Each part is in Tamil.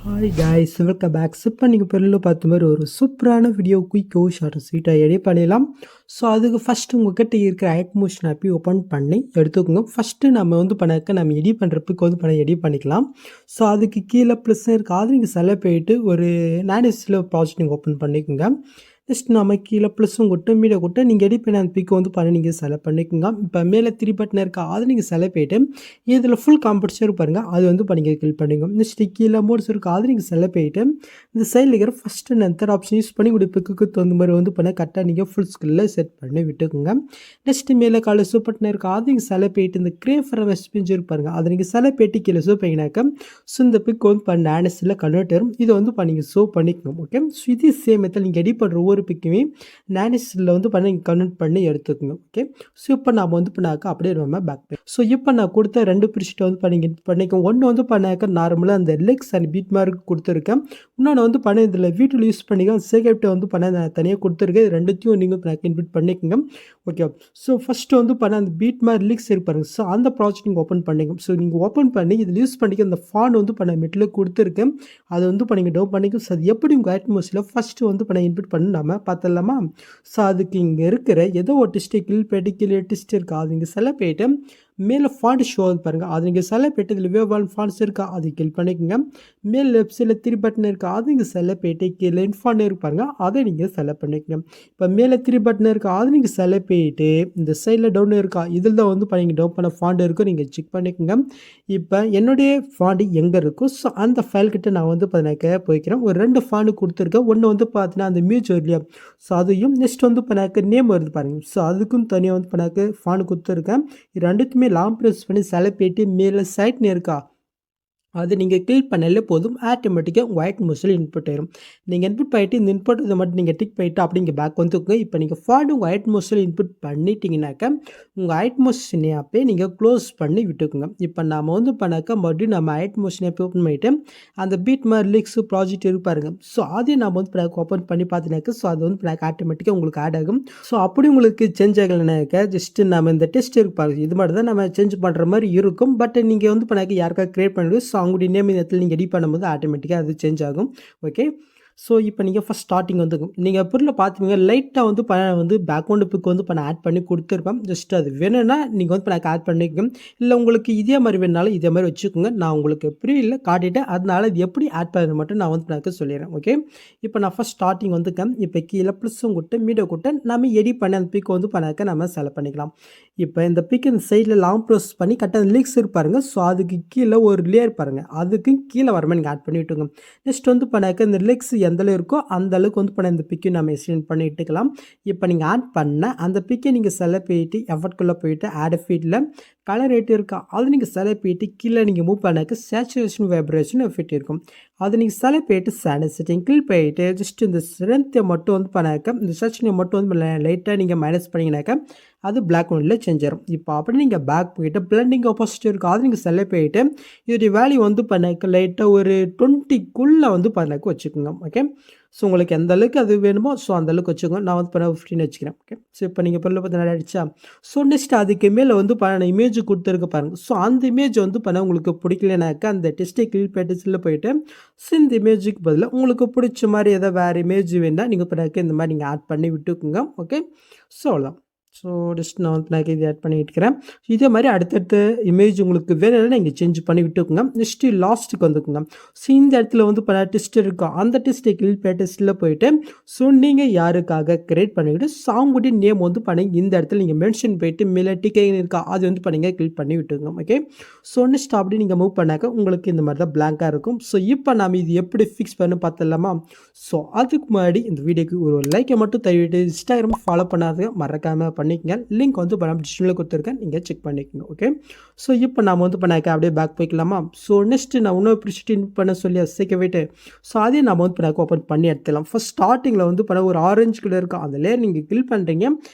Hi guys, welcome back. இப்போ நீங்கள் பொருளில் பார்த்த மாதிரி ஒரு சூப்பரான வீடியோ குயிக்கோ ஷார்ட் ஸ்வீட்டாக எடிட் பண்ணிடலாம். ஸோ அதுக்கு ஃபஸ்ட்டு உங்கள்கிட்ட இருக்கிற ஆக்மோஷன் ஆப்பி ஓப்பன் பண்ணி எடுத்துக்கோங்க. ஃபஸ்ட்டு நம்ம பண்ணாக்க நம்ம எடிட் பண்ணுறதுக்கு எடிட் பண்ணிக்கலாம். ஸோ அதுக்கு கீழே ப்ளஸ் இருக்குது, அது நீங்கள் செலக்ட் போயிட்டு ஒரு நானிஸில் ப்ராஜெக்ட் நீங்கள் ஓப்பன் பண்ணிக்கோங்க. நெக்ஸ்ட் நம்ம கீழே ப்ளஸும் கொட்டு மீடியா கொட்டு நீங்கள் எடிட் பண்ண அந்த பிக்கை பண்ணி நீங்கள் செலக்ட் பண்ணிக்கோங்க. இப்போ மேலே 3 பட்டன் இருக்கா, அதை நீங்கள் செலக்ட் போயிட்டு இதில் ஃபுல் காம்படிஷன் பாருங்கள், அது இப்போ நீங்கள் கிளிக் பண்ணிக்கோங்க. நெக்ஸ்ட் கீழே மோட்ஸ் இருக்கா, அது நீங்கள் செலக்ட் போயிட்டு இந்த சைடில் இருக்கிற first and third option use பண்ணி உங்களுடைய பிக்கு தகுந்த மாதிரி பண்ண கரெக்டாக நீங்கள் ஃபுல் ஸ்கில்லில் செட் பண்ணி விட்டுக்குங்க. நெக்ஸ்ட் மேலே காலை சூப்பர்ட்னு இருக்கா, அது நீங்கள் செலக்ட் போயிட்டு இந்த கிரேஃப் வெஸ்ட் இருப்பாருங்க, அதை நீங்கள் செலக்ட் போயிட்டு கீழே ஷோ பண்ணிங்கனாக்கா ஸோ இந்த பிக் பண்ண நானிஸில் கன்வெர்ட் வரும். இதை நீங்கள் ஷோ பண்ணிக்கணும். ஓகே, ஸோ இதே சேம் மெத்தட் நீங்கள் எடிட் பண்ணுற ஒவ்வொரு பிக்குமே நானிஸில் பண்ணி கன்வெர்ட் பண்ணி எடுத்துக்கோங்க. ஓகே, ஸோ இப்போ நம்ம பண்ணாக்கா அப்படியே நம்ம பேக். ஸோ இப்போ நான் கொடுத்த 2 பிரிச்சுட்டு பண்ணிக்கோங்க. ஒன்று பண்ணாக்க நார்மலாக அந்த லெக்ஸ் அண்ட் பீட் மார்க் கொடுத்துருக்கேன். இன்னொன்று பண்ண இதில் வீட்டில் யூஸ் பண்ணிக்க சேகப்டை பண்ண நான் தனியாக கொடுத்துருக்கேன். ரெண்டுத்தையும் நீங்கள் இன்பிட் பண்ணிக்கோங்க. ஓகே, ஸோ ஃபஸ்ட்டு பண்ண அந்த பீட் மார்க் லிக்ஸ் இருப்பாருங்க. ஸோ அந்த ப்ராஜெக்ட் நீங்கள் ஓப்பன் பண்ணிக்கோங்க. ஸோ நீங்கள் ஓப்பன் பண்ணி இதில் யூஸ் பண்ணிக்க அந்த ஃபான் பண்ண மெட்டில் கொடுத்துருக்கேன். அதை பண்ணி டவுன் பண்ணிக்கும். ஸோ அது எப்படி உங்கள் அட்மாஸில் ஃபஸ்ட்டு பண்ண இன்பிட் பண்ணி நம்ம பார்த்துடலாமா? ஸோ அதுக்கு இங்கே இருக்கிற ஏதோ ஒரு டிஸ்ட்டு கீழே டிஸ்ட் இருக்கா, அது இங்கே செலக்ட் போயிட்டு மேலே ஃபாண்ட் ஷோ பாருங்கள், அது நீங்கள் செலக்ட் போய்ட்டு இதில் வேவால் ஃபாண்ட்ஸ் இருக்கா, அது கிளிக் பண்ணிக்கோங்க. மேல் லெஃப்ட் சைடில் 3 பட்டன் இருக்கா, அது நீங்கள் செலக்ட் போயிட்டு கீழே இன்ஃபாண்ட் இருப்பாருங்க, அதை நீங்கள் செலக்ட் பண்ணிக்கோங்க. இப்போ மேலே 3 பட்டன் இருக்கா, அது நீங்கள் செலக்ட் போயிட்டு இந்த சைடில் டவுன் இருக்கா, இதில் தான் பண்ணி டவுன் பண்ண ஃபாண்ட் இருக்கும், நீங்கள் செக் பண்ணிக்கோங்க. இப்போ என்னுடைய ஃபாண்ட் எங்கே இருக்கும், ஸோ அந்த ஃபைல் கிட்ட நான் பார்த்தினாக்க போய்க்கிறேன். ஒரு 2 ஃபாண்ட் கொடுத்துருக்கேன். ஒன்று பார்த்தீங்கன்னா அந்த மியூச்சுவல் இல்லையா, ஸோ அதையும் நெக்ஸ்ட் பண்ணாக்க நேம் வருது பாருங்கள். ஸோ அதுக்கும் தனியாக பண்ணாக்க ஃபாண்ட் கொடுத்துருக்கேன். இது ரெண்டுத்துமே லாங் ப்ரெஸ் பண்ணி செலக்ட் போயிட்டு மேலே சைட்னு இருக்கா, அது நீங்கள் கிளிக் பண்ணாலே போதும், ஆட்டோமேட்டிக்காக உங்கள் அட்மாஸில் இன்புட் ஆயிடும். நீங்கள் இன்புட் பண்ணிட்டு இந்த இன்புட் இதை மட்டும் நீங்கள் டிக் பண்ணிவிட்டு அப்படி இங்கே பேக் வந்துக்குங்க. இப்போ நீங்கள் ஃபாண்ட் உங்கள் அட்மாஸில் இன்புட் பண்ணிட்டீங்கன்னாக்கா உங்கள் அட்மாஸின் ஆப்பே நீங்கள் க்ளோஸ் பண்ணி விட்டுக்குங்க. இப்போ நாம் பண்ணாக்கா மறுபடியும் நம்ம அட்மாஸின் ஆப்பை ஓப்பன் பண்ணிவிட்டு அந்த பீட் மார் லிக்ஸ் ப்ராஜெக்ட் இருப்பாருங்க. ஸோ அதையும் நம்ம ஓப்பன் பண்ணி பார்த்தீங்கன்னாக்கா ஸோ அது ஆட்டோமேட்டிக்காக உங்களுக்கு ஆட் ஆகும். ஸோ அப்படி உங்களுக்கு சேஞ்ச் ஆகலைனாக்கா ஜஸ்ட்டு நம்ம இந்த டெஸ்ட் இருப்பாரு, இது மாதிரி தான் நம்ம சேஞ்ச் பண்ணுற மாதிரி இருக்கும். பட் நீங்கள் பண்ணாக்க யாருக்காக க்ரியேட் பண்ணிவிட்டு ஸோ அவங்களுடைய நேம் இந்த இடத்துல நீங்கள் எடிட் பண்ணும்போது ஆட்டோமேட்டிக்காக அது சேஞ்ச் ஆகும். ஓகே, ஸோ இப்போ நீங்கள் ஃபஸ்ட் ஸ்டார்டிங் நீங்கள் பொருளில் பார்த்தீங்க லைட்டாக பேக்ரவுண்டு பிக் பண்ண ஆட் பண்ணி கொடுத்துருப்பேன். ஜஸ்ட் அது வேணும்னா நீங்கள் பண்ண ஆட் பண்ணிக்கோங்க. இல்லை உங்களுக்கு இதே மாதிரி வேணுனாலும் இதே மாதிரி வச்சுக்கோங்க. நான் உங்களுக்கு இல்லை காட்டிட்டேன், அதனால இது எப்படி ஆட் பண்ண மட்டும் நான் பண்ணாக்க சொல்லிடுறேன். ஓகே, இப்போ நான் ஃபஸ்ட் ஸ்டார்டிங் இப்போ கீழே ப்ளஸும் கொடுத்து மீடியோ கொடுத்து நம்ம எடிட் பண்ணி அந்த பிக் பண்ணாக்க நம்ம செலக்ட் பண்ணிக்கலாம். இப்போ இந்த பிக் இந்த சைடில் லாங் ப்ரெஸ் பண்ணி கரெக்டாக லீக்ஸ் இருப்பாருங்க. ஸோ அதுக்கு கீழே ஒரு லேயர் பாருங்கள், அதுக்கு கீழே வர மாதிரி நீங்கள் ஆட் பண்ணி விட்டுங்க. நெக்ஸ்ட் பண்ணாக்க இந்த லெக்ஸ் எந்த இருக்கோ அந்த அளவுக்கு பண்ண இந்த பிக்கையும் நம்ம எக்ஸ்டெண்ட் பண்ணி இட்டுக்கலாம். இப்போ நீங்கள் ஆட் பண்ண அந்த பிக்கை நீங்கள் செலக்ட் போயிட்டு எஃபர்ட்குள்ளே போயிட்டு ஆட் ஃபீல்டில் கலர் ரேட் இருக்கா, அது நீங்கள் செலக்ட் போயிட்டு கீழே நீங்கள் மூவ் பண்ணாக்க சேச்சுரேஷன் வைப்ரேஷன் எஃபெக்ட் இருக்கும். அது நீங்கள் செலக்ட் போயிட்டு சேனல் செட்டிங் கிளிக் போயிட்டு ஜஸ்ட் இந்த ஸ்ட்ரென்த்தை மட்டும் பண்ணாக்க இந்த செக்ஷனை மட்டும் லைட்டாக நீங்கள் மைனஸ் பண்ணிங்கனாக்கா அது பிளாக் ஒன்றில் சேஞ்ச் ஆகும். இப்போ அப்படி நீங்கள் பேக் போயிட்டு பிளண்டிங் ஆப்போசிட் இருக்கும், அது நீங்கள் செலக்ட் போயிட்டு இதோடைய வேல்யூ பண்ணாக்க லைட்டாக ஒரு 20க்குள்ளே பண்ணாக்க வச்சுக்கோங்க. ஓகே, ஸோ உங்களுக்கு எந்த அளவுக்கு அது வேணுமோ ஸோ அந்த அளவுக்கு வச்சுக்கோங்க. நான் பண்ண 15 வச்சுக்கிறேன். ஓகே, ஸோ இப்போ நீங்கள் பொருள் பார்த்து ஆயிடுச்சா. ஸோ நெக்ஸ்ட் அதுக்கு மேலே பண்ண இமேஜ் கொடுத்துருக்க பாருங்கள். ஸோ அந்த இமேஜ் பண்ண உங்களுக்கு பிடிக்கலனாக்கா அந்த டெஸ்ட்டை கிளிக் பேட்டஸில் போயிட்டு ஸோ இந்த இமேஜுக்கு பதிலாக உங்களுக்கு பிடிச்ச மாதிரி ஏதாவது வேறு இமேஜ் வேணால் நீங்கள் பண்ணாக்க இந்த மாதிரி நீங்கள் ஆட் பண்ணி விட்டுக்குங்க. ஓகே, ஸோ அவ்வளோதான். ஸோ ஜஸ்ட் நான் இது ஆட் பண்ணிட்டு இருக்கிறேன். இதே மாதிரி அடுத்தடுத்த இமேஜ் உங்களுக்கு வேணும்னா நீங்கள் சேஞ்ச் பண்ணி விட்டுக்குங்க. நெக்ஸ்ட்டு லாஸ்ட்டுக்கு வந்துக்குங்க. ஸோ இந்த இடத்துல பண்ண டெஸ்ட் இருக்கும், அந்த டெஸ்ட்டை கிளிக் பேட்டஸில் போயிட்டு ஸோ நீங்கள் யாருக்காக கிரியேட் பண்ணிக்கிட்டு சாங்குடைய நேம் பண்ணி இந்த இடத்துல நீங்கள் மென்ஷன் போயிட்டு மேலே டிக்கை இருக்கா, அது பண்ணிங்க கிளிக் பண்ணி விட்டுக்குங்க. ஓகே, ஸோ நெக்ஸ்ட் அப்படி நீங்கள் மூவ் பண்ணாக்க உங்களுக்கு இந்த மாதிரி தான் பிளாங்காக இருக்கும். ஸோ இப்போ நாம் இது எப்படி ஃபிக்ஸ் பண்ணி பார்த்துடலாமா. ஸோ அதுக்கு முன்னாடி இந்த வீடியோக்கு ஒரு லைக்கை மட்டும் தவிட்டு இன்ஸ்டாகிராம் ஃபாலோ பண்ணாத மறக்காமல் பண்ணிக்கங்க. லிங்க் பண்ண டிஸ்கிரிப்ஷனில் கொடுத்துருக்கேன், நீங்கள் செக் பண்ணிக்கோங்க. ஓகே, ஸோ இப்போ நம்ம பண்ணாக்க அப்படியே பேக் போய்க்கலாமா. ஸோ நெக்ஸ்ட்டு நான் இன்னொரு ப்ரிசிட்டி பண்ண சொல்லி சேர்க்க போய்ட்டு ஸோ அதே நம்ம பண்ணாக்க ஓப்பன் பண்ணி எடுத்துக்கலாம். ஃபஸ்ட் ஸ்டார்டிங்கில் பண்ண ஒரு ஆரஞ்சு கலர் இருக்கும், அந்த லேயர் நீங்கள் கிளிக் பண்ணுறீங்க.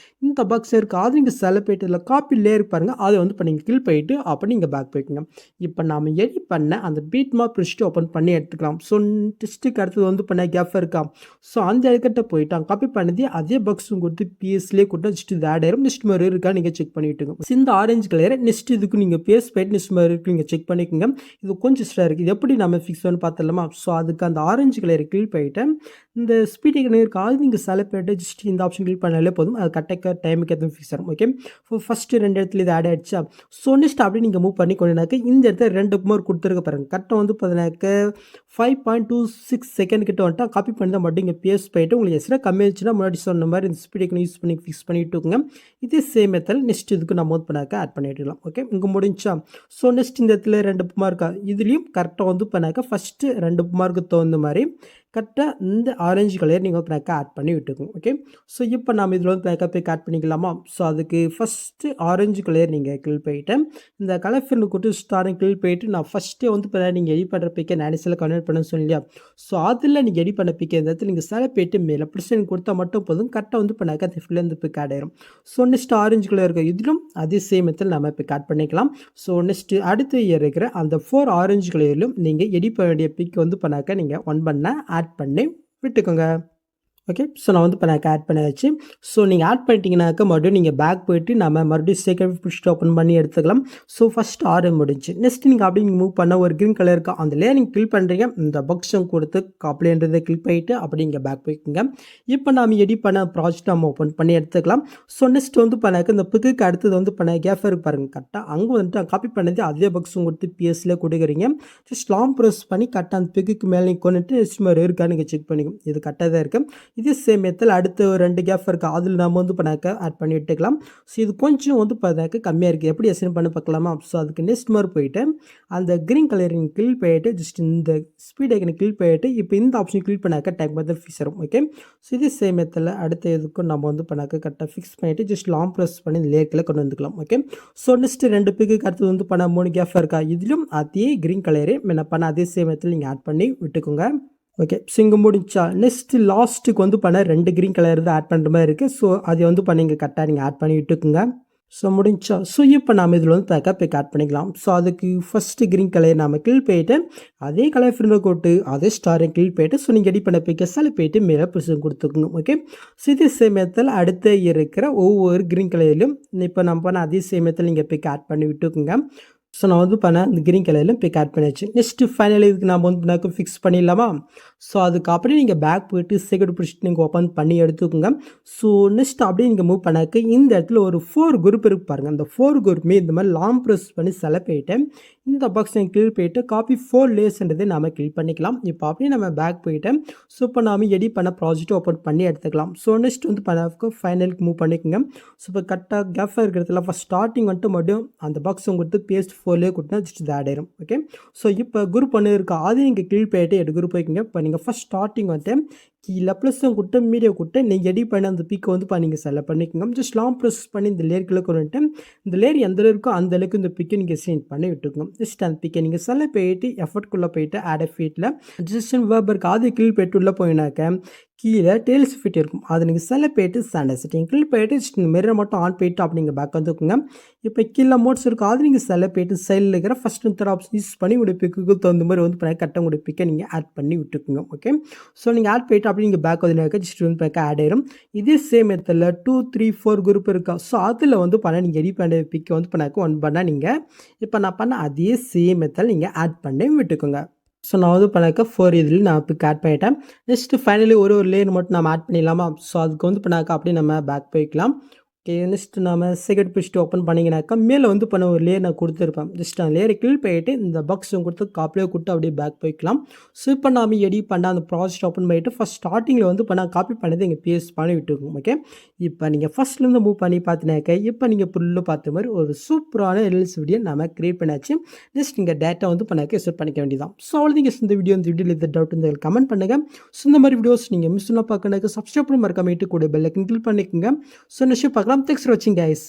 இந்த பாக்ஸ் இருக்குது அது நீங்கள் செலக்ட் பண்ணிட்டு இதில் காப்பி லேயர் பாருங்கள் அதை வந்து இப்போ நீங்கள் கிளிக் பண்ணிவிட்டு அப்போ நீங்கள் பேக் போய்க்குங்க. இப்போ நாம் எடிட் பண்ண அந்த பீட் மார்க் ப்ரிஸ்ட்டு ஓப்பன் பண்ணி எடுத்துக்கலாம். ஸோ டெஸ்ட்டுக்கு அடுத்தது வந்து பண்ண கேஃப் இருக்கா, ஸோ அந்த இடக்கிட்ட போயிட்டான் காப்பி பண்ணி அதே பாக்ஸும் கொடுத்து பிஎஸ்லேயே கொடுத்தா ஜஸ்ட் இது ஆட் ஆயிரும். நெக்ஸ்ட் மாதிரி இருக்கா நீங்கள் செக் பண்ணிவிட்டுங்க. இந்த ஆரஞ்சு கலரை நெக்ஸ்ட் இதுக்கு நீங்கள் பேஸ் போயிட்டு நெக்ஸ்ட் மாதிரி இருக்கு நீங்கள் செக் பண்ணிக்கோங்க. இது கொஞ்சம் ஸ்டாக இருக்குது, இது எப்படி நம்ம ஃபிக்ஸ் பண்ணி பார்த்துடலாமா. ஸோ அதுக்கு அந்த ஆரஞ்சு கலரை கிளிக் பண்ணிவிட்டு இந்த ஸ்பீட் இருக்கு அது நீங்கள் செலக்ட் பண்ணிட்டு ஜஸ்ட் இந்த ஆப்ஷன் கிளிக் பண்ணாலே போதும். அது கரெக்டாக டைமுக்கு எதுவும் ஃபிக்ஸ் ஆகும். ஓகே, ஃபஸ்ட்டு 2 இடத்துல இது ஆட் ஆகிடுச்சா. ஸோ நெக்ஸ்ட் அப்படியே நீங்கள் மூவ் பண்ணி கொண்டாக்க இந்த இடத்துல 2 மார்க் கொடுத்துருக்க பாருங்க. கரெக்டாக வந்து பார்த்தீங்கன்னாக்க 5.26 செகண்ட் கிட்ட வந்துட்டா காப்பி பண்ணி தான் மட்டும் இங்கே பேஸ் போயிட்டு உங்களுக்கு எக்ஸ்ட்ரா கம்மி ஆச்சுன்னா முன்னாடி சொன்ன மாதிரி இந்த ஸ்பீட் யூஸ் பண்ணி ஃபிக்ஸ் பண்ணிவிட்டுங்க. இதே சேம் மெத்தட் நெக்ஸ்ட் இதுக்கு நம்ம வந்து பண்ணாக்க ஆட் பண்ணிடலாம். ஓகே, இங்கே முடிஞ்சா. ஸோ நெக்ஸ்ட் இந்த இடத்துல 2 மார்க்கா இதுலேயும் கரெக்டாக வந்து பண்ணாக்க ஃபஸ்ட்டு 2 மார்க்கு தகுந்த மாதிரி கரெக்டாக இந்த ஆரஞ்சு கலர் நீங்கள் வந்து ஆட் பண்ணி விட்டுக்கோங்க. ஓகே, ஸோ இப்போ நம்ம இதில் வந்து பேக்கப் ஆட் பண்ணிக்கலாமா. ஸோ அதுக்கு ஃபஸ்ட்டு ஆரஞ்சு கலர் நீங்கள் கிளிக் பண்ணிவிட்டு இந்த கலர் ஃபில் கொடுத்து ஸ்டாரிங் கிளிக் பண்ணிவிட்டு நான் ஃபஸ்ட்டே வந்து இப்போ நீங்கள் எடிட் பண்ணுற பிக்கை நானிஸில் கன்வெர்ட் பண்ண சொன்னீங்க. ஸோ அதில் நீங்கள் எடிட் பண்ண பிக்கை இந்த இடத்துல நீங்கள் செலக்ட் பண்ணிட்டு மேலே ப்ரிசன் கொடுத்தா மட்டும் போதும் கரெக்டாக வந்து பண்ணாக்க அந்த ஃபில் இந்த பிக் ஆட் ஆயிரும். ஸோ நெக்ஸ்ட் ஆரஞ்சு கலர் இருக்குது இதிலும் அதே சேம் மெத்தட் நம்ம இப்போ ஆட் பண்ணிக்கலாம். ஸோ நெக்ஸ்ட்டு அடுத்து இருக்கிற அந்த 4 ஆரஞ்சு கலரிலும் நீங்கள் எடிட் பண்ண வேண்டிய பிக் வந்து பண்ணாக்க நீங்கள் ஒன் பண்ண ஆட் பண்ணி விட்டுக்கோங்க. ஓகே, ஸோ நான் வந்து இப்போ நான் ஆட் பண்ணியாச்சு. ஸோ நீங்கள் ஆட் பண்ணிட்டீங்கன்னாக்க மறுபடியும் நீங்கள் பேக் போய்ட்டு நம்ம மறுபடியும் செகண்ட் புஷ் ஓப்பன் பண்ணி எடுத்துக்கலாம். ஸோ ஃபஸ்ட் ஆர்டர் முடிஞ்சு நெக்ஸ்ட் நீங்கள் அப்படி நீங்கள் மூவ் பண்ண ஒரு க்ரீன் கலர் இருக்குது அந்த லேயர் நீங்கள் கிளிக் பண்ணுறீங்க. இந்த பாக்ஸும் கொடுத்து காப்லேன்றதை கிளிக் பண்ணிவிட்டு அப்படி நீங்கள் பேக் போய்க்குங்க. இப்போ நாம் எடிட் பண்ண ப்ராஜெக்ட் நம்ம ஓப்பன் பண்ணி எடுத்துக்கலாம். ஸோ நெக்ஸ்ட் வந்து பண்ணாக்க இந்த பிக்குக்கு அடுத்தது வந்து பண்ண கேஃப் இருக்கு பாருங்கள். கரெக்டாக அங்கே வந்துட்டு காப்பி பண்ணது அதே பாக்ஸும் கொடுத்து பிஎஸ்சில் கொடுக்குறீங்க. ஜஸ்ட் லாங் ப்ரெஸ் பண்ணி கரெக்டாக அந்த பிக்குக்கு மேலே நீங்கள் கொண்டுட்டு நெக்ஸ்ட் மாதிரி இருக்கான்னு நீங்கள் செக் பண்ணிக்கணும். இது கரெக்டாக தான் இருக்குது. இதே சேம் மெத்தட் அடுத்து 2 கேப் இருக்குது அதில் நம்ம வந்து பண்ணாக்க ஆட் பண்ணி விட்டுக்கலாம். ஸோ இது கொஞ்சம் வந்து பார்த்தாக்க கம்மியாக இருக்குது, எப்படி அசைன் பண்ண பார்க்கலாமா. ஸோ அதுக்கு நெக்ஸ்ட் மாதிரி போயிட்டு அந்த க்ரீன் கலரிங் கிளிக் பண்ணிட்டு ஜஸ்ட் இந்த ஸ்பீட் ஐக்கனை கிளிக் பண்ணிட்டு இப்போ இந்த ஆப்ஷன் கிளிக் பண்ணாக்க டேக் மெத்தட் ஃபிக்ஸ் ஆகும். ஓகே, ஸோ இதே சேம் மெத்தடில் அடுத்த இதுக்கும் நம்ம வந்து பண்ணாக்க கரெக்டாக ஃபிக்ஸ் பண்ணிவிட்டு ஜஸ்ட் லாங் ப்ரெஸ் பண்ணி இந்த லேக்கில் கொண்டு வந்துக்கலாம். ஓகே, ஸோ நெக்ஸ்ட் 2 பிக்கு அடுத்தது வந்து பண்ண 3 கேஃப் இருக்கா இதிலும் அதே க்ரீன் கலரே என்ன பண்ண அதே சேம் மெத்தடில் நீங்கள் ஆட் பண்ணி விட்டுக்கோங்க. ஓகே, ஸோ இங்கே முடிச்சா நெக்ஸ்ட் லாஸ்ட்டுக்கு வந்து பண்ண 2 க்ரீன் கலர் தான் ஆட் பண்ணுற மாதிரி இருக்குது. ஸோ அதை வந்து நீங்கள் கரெக்டாக நீங்கள் ஆட் பண்ணி விட்டுக்குங்க. ஸோ முடிஞ்சா. ஸோ இப்போ நம்ம இதில் வந்து பேக்கப் ஆட் பண்ணிக்கலாம். ஸோ அதுக்கு ஃபஸ்ட்டு க்ரீன் கலர் நம்ம கிளிக் பண்ணிட்டு அதே கலர் ஃபில்டர் போட்டு அதே ஸ்டாரை கிளிக் பண்ணிட்டு ஸோ நீங்கள் எடிட் பண்ண பிக்கை செலக்ட் பண்ணிட்டு மேலே ப்ரெசன் கொடுத்துக்கணும். ஓகே, ஸோ இதே சேமத்தில் அடுத்த இருக்கிற ஒவ்வொரு க்ரீன் கலர்லையும் இப்போ நம்ம பண்ண அதே சேமத்தில் நீங்கள் பிக் ஆட் பண்ணி விட்டுக்குங்க. ஸோ நான் வந்து பண்ண இந்த க்ரீன் கலரில் பிக் ஆட் பண்ணியாச்சு. நெக்ஸ்ட்டு ஃபைனல் இதுக்கு நம்ம வந்து பண்ணாக்க ஃபிக்ஸ் பண்ணிடலாமா. ஸோ அதுக்கு அப்படியே நீங்கள் பேக் போய்ட்டு செகண்ட் பிடிச்சிட்டு நீங்கள் ஓப்பன் பண்ணி எடுத்துக்கோங்க. ஸோ நெக்ஸ்ட் அப்படியே நீங்கள் மூவ் பண்ணாக்க இந்த இடத்துல ஒரு 4 குரூப் இருக்கு பாருங்கள். அந்த 4 குரூப்புமே இந்த மாதிரி லாங் ப்ரெஸ் பண்ணி செலக்ட் பண்ணிவிட்டு இந்த பாக்ஸ் நீங்கள் கிளிக் பண்ணிவிட்டு காப்பி 4 லேயர்ஸ்ன்றதை நம்ம கிளிக் பண்ணிக்கலாம். இப்போ அப்படியே நம்ம பேக் போயிட்டு ஸோ இப்போ நாம் எடிட் பண்ண ப்ராஜெக்ட் ஓப்பன் பண்ணி எடுத்துக்கலாம். ஸோ நெக்ஸ்ட் வந்து பண்ண ஃபைனலுக்கு மூவ் பண்ணிக்கோங்க. ஸோ இப்போ கரெக்டாக கேஃபாக இருக்கிறதுல ஃபஸ்ட் ஸ்டார்டிங் வந்துட்டு மறுபடியும் அந்த பாக்ஸ் உங்களுக்கு பேஸ்ட் 4 கொடுத்தா ஜஸ்ட் இது ஆட் ஆயிரும். ஓகே, ஸோ இப்போ குரூப் பண்ணி இருக்கா அது நீங்கள் கிளிக் பண்ணிட்டு எடு குரூப் வைக்கிங்க. இப்போ நீங்கள் ஃபஸ்ட் ஸ்டார்டிங் வந்துட்டு கீழே ப்ளஸும் கொடுத்து மீடியா கொடுத்து நீங்கள் எடிட் பண்ணி அந்த பிக்கை வந்து நீங்கள் செலக்ட் பண்ணிக்கோங்க. ஜஸ்ட் லாங் ப்ரெஸ் பண்ணி இந்த லேயர்க்குள்ளே கொண்டுட்டு இந்த லேயர் எந்த இருக்கோ அந்த அளவுக்கு இந்த பிக்கை நீங்கள் சென்ட் பண்ணி விட்டுக்கோங்க. ஜஸ்ட் அந்த பிக்கை நீங்கள் செலக்ட் பண்ணிட்டு எஃபர்ட்குள்ளே போயிட்டு ஆட் ஃபீட்டில் ஜஸ்ட் வேர்பருக்கு அது கிளிக் பண்ணிட்டு உள்ளே போயினாக்க கீழே டெய்ல்ஸ் ஃபிட் இருக்கும். அதை நீங்கள் செலக்ட் பண்ணிட்டு ஸ்டாண்டர்ட் செட்டிங் கிளிக் பண்ணிட்டு மிரர் மட்டும் ஆன் பண்ணிட்டு அப்படி நீங்கள் பேக் வந்துக்குங்க. இப்போ கீழே மோட்ஸ் இருக்கும் அது நீங்கள் செலக்ட் பண்ணிட்டு சைடில் இருக்கிற ஃபஸ்ட் தேர்ட் ஆப்ஷன் யூஸ் பண்ணி உங்களுடைய பிக்கு தகுந்த மாதிரி வந்து கரெக்டாக உங்களுடைய பிக்கை நீங்கள் ஆட் பண்ணி விட்டுக்குங்க. ஓகே, ஸோ நீங்கள் ஆட் பண்ணிட்டு அப்படி நீங்கள் பேக் வந்து ஜஸ்ட் வந்து பேக் ஆட் ஆயிரும். இதே சேம் மெத்தடில் 2, 3, 4 குரூப் இருக்கா. ஸோ அதில் வந்து நீங்கள் எடிட் பண்ண பிக்கை வந்து ஒன் பண்ணால் நீங்கள் இப்போ நான் பண்ண அதே சேம் மெத்தட் நீங்கள் ஆட் பண்ணி விட்டுக்கோங்க. ஸோ நான் வந்து பண்ணாக்க 4 இதுலேயும் நான் இப்போ ஆட் பண்ணிட்டேன். நெக்ஸ்ட்டு ஃபைனலி ஒரு லேயர் மட்டும் நம்ம ஆட் பண்ணிடலாமா. ஸோ அதுக்கு வந்து பண்ணாக்க அப்படியே நம்ம பேக் போய்க்கலாம். ஓகே, நெக்ஸ்ட் நம்ம செகண்ட் பிடிச்சிட்டு ஓப்பன் பண்ணிங்கனாக்கா மேலே வந்து பண்ண ஒரு லேயர் நான் கொடுத்துருப்பேன். ஜஸ்ட் அந்த லேயரை கிளிக் பண்ணிட்டு இந்த பாக்ஸும் கொடுத்து காப்பியே கொடுத்து அப்படியே பேக் போய்க்கலாம். ஸோ இப்போ நாம் எடிட் பண்ண அந்த ப்ராஜெக்ட் ஓப்பன் பண்ணிவிட்டு ஃபஸ்ட் ஸ்டார்டிங்கில் வந்து இப்போ நான் காப்பி பண்ணது இங்கே பேஸ்ட் பண்ணி விட்டுருக்கோம். ஓகே, இப்போ நீங்கள் ஃபஸ்ட்லேருந்து மூவ் பண்ணி பார்த்தினாக்க இப்போ நீங்கள் ஃபுல்லாக பார்த்த மாதிரி ஒரு சூப்பரான எல்எல்சி வீடியோ நம்ம கிரியேட் பண்ணியாச்சு. ஜஸ்ட் நீங்கள் டேட்டா வந்து பண்ணாக்க செட் பண்ணிக்க வேண்டியதான். ஸோ அவ்வளோதிங்க இந்த வீடியோவில் இந்த டவுட் இந்த கமெண்ட் பண்ணுங்கள். ஸோ இந்த மாதிரி வீடியோஸ் நீங்கள் மிஸ் பண்ண பார்க்கணுக்கு சப்ஸ்கிரைப் பண்ணி மறக்காம கூட பெல் ஐக்கன் கிளிக் பண்ணிக்கோங்க. ஸோ நெக்ஸ்ட் பார்க்கலாம். Thanks for watching, guys.